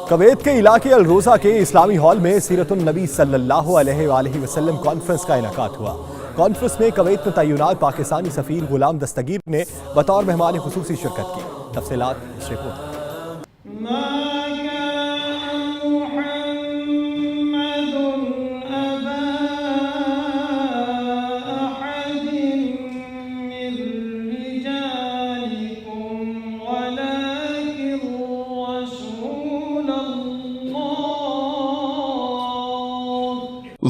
Kuwait کے علاقے الروزہ کے اسلامی ہال میں سیرت النبی صلی اللہ علیہ وآلہ وسلم کانفرنس کا انعقاد ہوا۔ کانفرنس میں کویت میں تعینات پاکستانی سفیر غلام دستگیر نے بطور مہمان خصوصی شرکت کی۔ تفصیلات اس رپورٹ۔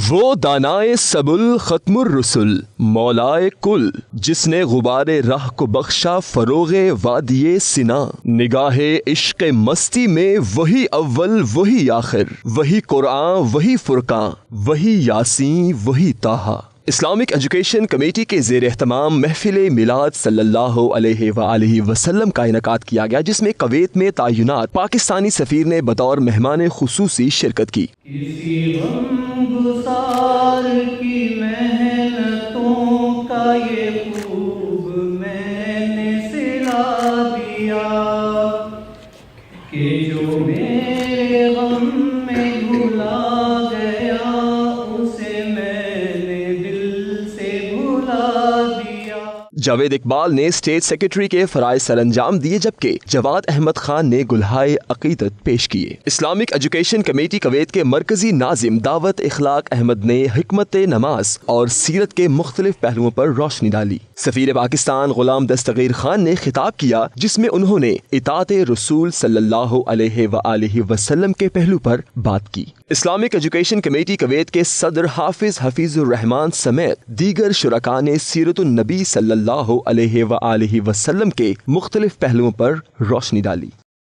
وہ دانائے سبل ختم الرسل مولائے کل، جس نے غبار راہ کو بخشا فروغ وادی سنا، نگاہ عشق مستی میں وہی اول وہی آخر، وہی قرآن وہی فرقان، وہی یاسین وہی طٰہٰ۔ اسلامک ایجوکیشن کمیٹی کے زیر اہتمام محفل میلاد صلی اللہ علیہ وآلہ وسلم کا انعقاد کیا گیا، جس میں کویت میں تعینات پاکستانی سفیر نے بطور مہمان خصوصی شرکت کی۔ کسی غمگسار کی محنتوں کا یہ خوب میں نے سلا دیا کہ جو میرے غم میں بھلا گیا اسے میں نے دل سے بھلا دیا۔ جاوید اقبال نے اسٹیٹ سیکرٹری کے فرائض سر انجام دیے، جبکہ جواد احمد خان نے گلہائے عقیدت پیش کیے۔ اسلامک ایجوکیشن کمیٹی کویت کے مرکزی ناظم دعوت اخلاق احمد نے حکمت نماز اور سیرت کے مختلف پہلوؤں پر روشنی ڈالی۔ سفیر پاکستان غلام دستگیر خان نے خطاب کیا، جس میں انہوں نے اطاعت رسول صلی اللہ علیہ وآلہ وسلم کے پہلو پر بات کی۔ اسلامک ایجوکیشن کمیٹی کویت کے صدر حفیظ الرحمان سمیت دیگر شرکاء نے سیرت النبی صلی اللہ علیہ وآلہ وسلم کے مختلف پہلوؤں پر روشنی ڈالی۔